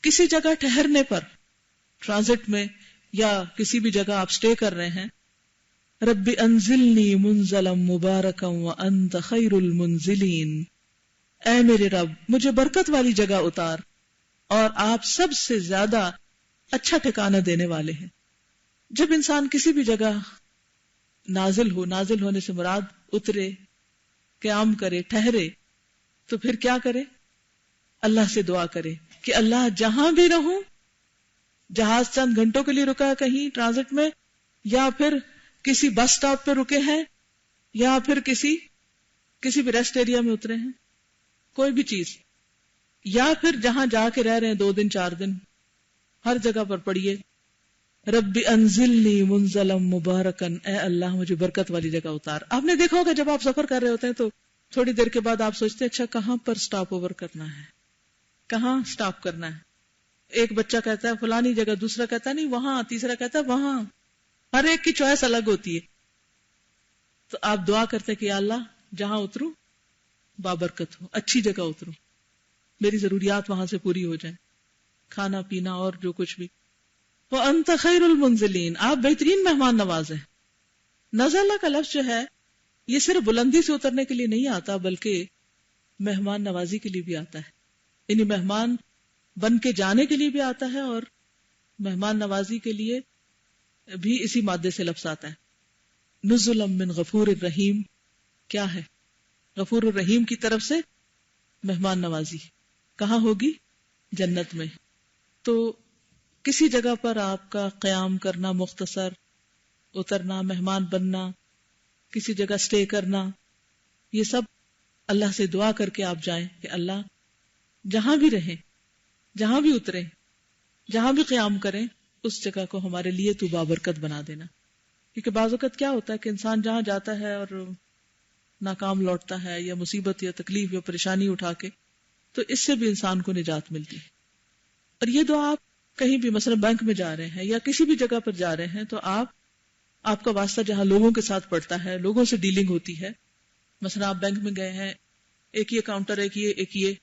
کسی جگہ ٹھہرنے پر، ٹرانزٹ میں یا کسی بھی جگہ آپ سٹے کر رہے ہیں، رب انزلنی منزلا مبارکا وانت خیر المنزلین، اے میرے رب مجھے برکت والی جگہ اتار، اور آپ سب سے زیادہ اچھا ٹھکانہ دینے والے ہیں۔ جب انسان کسی بھی جگہ نازل ہونے سے مراد اترے، قیام کرے، ٹھہرے، تو پھر کیا کرے؟ اللہ سے دعا کرے کہ اللہ جہاں بھی رہوں، جہاز چند گھنٹوں کے لیے رکا ہے کہیں ٹرانزٹ میں، یا پھر کسی بس سٹاپ پہ رکے ہیں، یا پھر کسی بھی ریسٹ ایریا میں اترے ہیں، کوئی بھی چیز، یا پھر جہاں جا کے رہ رہے ہیں 2 دن 4 دن، ہر جگہ پر پڑھیے رب انزلنی منزلا مبارکا، اے اللہ مجھے برکت والی جگہ اتار۔ آپ نے دیکھا ہوگا جب آپ سفر کر رہے ہوتے ہیں تو تھوڑی دیر کے بعد آپ سوچتے ہیں اچھا کہاں پر سٹاپ اوور کرنا ہے، کہاں سٹاپ کرنا ہے۔ ایک بچہ کہتا ہے فلانی جگہ، دوسرا کہتا ہے نہیں وہاں، تیسرا کہتا ہے وہاں، ہر ایک کی چوائس الگ ہوتی ہے۔ تو آپ دعا کرتے کہ یا اللہ جہاں اتروں بابرکت ہو، اچھی جگہ اتروں، میری ضروریات وہاں سے پوری ہو جائیں، کھانا پینا اور جو کچھ بھی۔ وَأَنْتَ خَيْرُ الْمُنزِلِينَ، آپ بہترین مہمان نواز ہیں۔ نزلہ کا لفظ جو ہے یہ صرف بلندی سے اترنے کے لیے نہیں آتا، بلکہ مہمان نوازی کے لیے بھی آتا ہے، یعنی مہمان بن کے جانے کے لیے بھی آتا ہے، اور مہمان نوازی کے لیے بھی اسی مادے سے لفظ آتا ہے۔ نزلا من غفور الرحیم، کیا ہے؟ غفور الرحیم کی طرف سے مہمان نوازی کہاں ہوگی؟ جنت میں۔ تو کسی جگہ پر آپ کا قیام کرنا، مختصر اترنا، مہمان بننا، کسی جگہ سٹے کرنا، یہ سب اللہ سے دعا کر کے آپ جائیں کہ اللہ جہاں بھی رہیں، جہاں بھی اتریں، جہاں بھی قیام کریں، اس جگہ کو ہمارے لیے تو بابرکت بنا دینا۔ کیونکہ بعض اوقات کیا ہوتا ہے کہ انسان جہاں جاتا ہے اور ناکام لوٹتا ہے، یا مصیبت یا تکلیف یا پریشانی اٹھا کے، تو اس سے بھی انسان کو نجات ملتی ہے۔ اور یہ دعا آپ کہیں بھی مثلا بینک میں جا رہے ہیں یا کسی بھی جگہ پر جا رہے ہیں تو آپ کا واسطہ جہاں لوگوں کے ساتھ پڑتا ہے، لوگوں سے ڈیلنگ ہوتی ہے، مثلا آپ بینک میں گئے ہیں، ایک یہ کاؤنٹر، ایک یہ،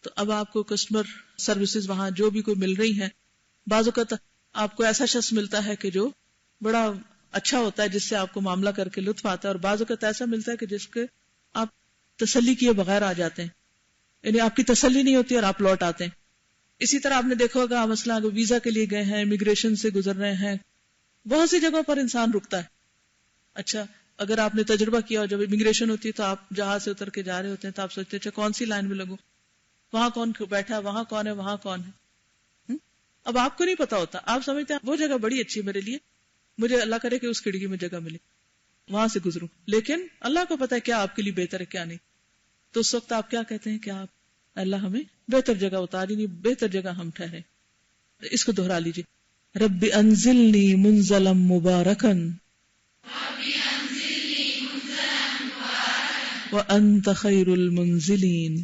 تو اب آپ کو کسٹمر سروسز وہاں جو بھی کوئی مل رہی ہیں، بعض اوقات آپ کو ایسا شخص ملتا ہے کہ جو بڑا اچھا ہوتا ہے، جس سے آپ کو معاملہ کر کے لطف آتا ہے، اور بعض اوقات ایسا ملتا ہے کہ جس کے آپ تسلی کیے بغیر آ جاتے ہیں، یعنی آپ کی تسلی نہیں ہوتی اور آپ لوٹ آتے ہیں۔ اسی طرح آپ نے دیکھا ہوگا مثلا اگر ویزا کے لیے گئے ہیں، امیگریشن سے گزر رہے ہیں، بہت سی جگہوں پر انسان رکتا ہے۔ اچھا اگر آپ نے تجربہ کیا ہو، جب امیگریشن ہوتی ہے تو آپ جہاز سے اتر کے جا رہے ہوتے ہیں تو آپ سوچتے ہیں اچھا کون سی لائن میں لگوں، وہاں کون بیٹھا ہے، وہاں کون ہے، وہاں کون ہے۔ اب آپ کو نہیں پتا ہوتا، آپ سمجھتے ہیں وہ جگہ بڑی اچھی ہے میرے لیے، مجھے اللہ کرے کہ اس کھڑکی میں جگہ ملے، وہاں سے گزروں، لیکن اللہ کو پتا ہے کیا آپ کے لیے بہتر ہے کیا نہیں۔ تو اس وقت آپ کیا کہتے ہیں کہ آپ اللہ ہمیں بہتر جگہ اتاری، نہیں بہتر جگہ ہم ٹھہرے۔ اس کو دہرا لیجیے، رب انزلنی منزلا مبارکا وانت خیر المنزلین۔